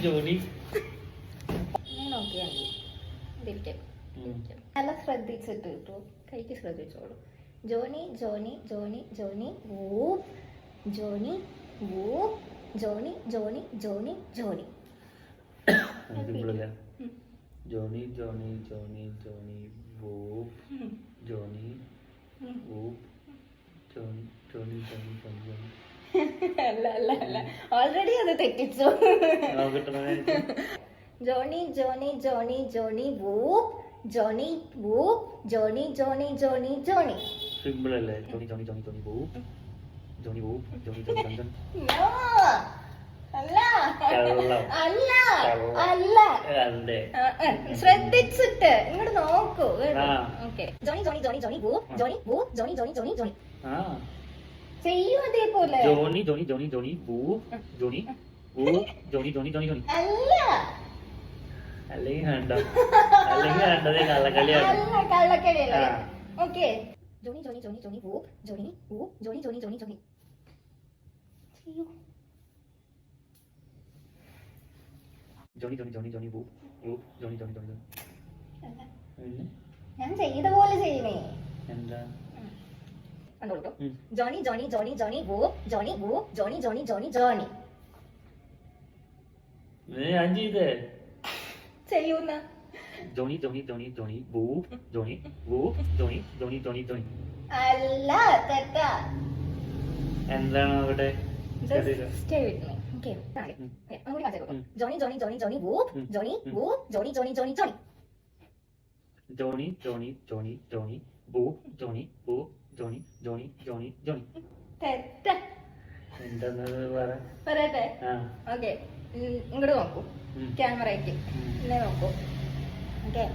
Johnny. നല്ല ശ്രദ്ധിച്ചിട്ട് കേട്ടോ, കൈക്ക് ശ്രദ്ധിച്ചോളൂ. Johnny Johnny Johnny Johnny whoop, Johnny whoop, Johnny Johnny Johnny Johnny. Johnny Johnny Johnny Johnny whoop, Johnny whoop, Johnny Johnny Johnny Johnny Johnny. അല്ല അല്ല അല്ല, ഓൾറെഡി അത് തെറ്റിച്ചു. Johnny Johnny Johnny Johnny whoop, Johnny whoop, Johnny Johnny Johnny Johnny. Simple അല്ലേ? Johnny Johnny Johnny Johnny whoop, Johnny whoop, Johnny Johnny Johnny Johnny. അല്ല അല്ല അല്ല, ശ്രദ്ധിച്ചിട്ട് ഇങ്ങോട്ട് നോക്കൂ. Johnny Johnny Johnny Johnny whoop, Johnny whoop, Johnny Johnny Johnny Johnny. ചെയ്യും അതേപോലെ. Johnny Johnny Johnny Johnny whoop, Johnny whoop, Johnny Johnny Johnny Johnny. അല്ല അല്ലെങ്കിൽ വേണ്ട, അല്ലെങ്കിൽ വേണ്ടതേ കള്ളക്കളിയാണ്. കള്ളക്കളിയല്ല. Okay. Johnny Johnny Johnny Johnny whoop, Johnny whoop, Johnny Johnny Johnny Johnny. ചെയ്യൂ. Johnny Johnny Johnny Johnny whoop, whoop, Johnny Johnny Johnny Johnny. ഞാൻ ചെയ്ത പോലെ ചെയ്യണേ. എന്താ? കണ്ടോളൂ. Johnny Johnny Johnny Johnny whoop, Johnny whoop, Johnny Johnny Johnny Johnny. ഞാൻ ചെയ്തേ. ചെയ്യൂന്ന. Johnny Johnny Johnny Johnny whoop, Johnny whoop, Johnny Johnny Johnny Johnny. അല്ല, തെറ്റാ. എന്താണ് അവിടെ? Stay with me. Okay. അങ്ങോട്ട് കാണിച്ചേക്കോ. Johnny Johnny Johnny Johnny whoop, Johnny whoop, Johnny Johnny Johnny Johnny. Johnny Johnny Johnny Johnny whoop, Johnny whoop, Johnny Johnny Johnny Johnny. തെറ്റാ. എന്താന്നത് പറയട്ടെ? Okay, ഇങ്ങോട്ട് നോക്കൂ. ക്യാമറയ്ക്ക് ഇന്നെ നോക്കൂ. Okay.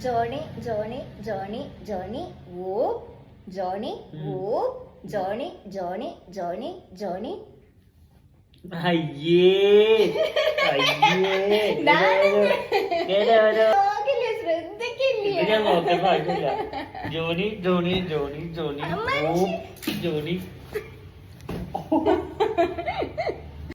Johnny Johnny Johnny Johnny whoop, Johnny whoop, Johnny Johnny Johnny Johnny. അയ്യേ ശ്രദ്ധിക്കില്ല. Johnny Johnny Johnny Johnny Johnny.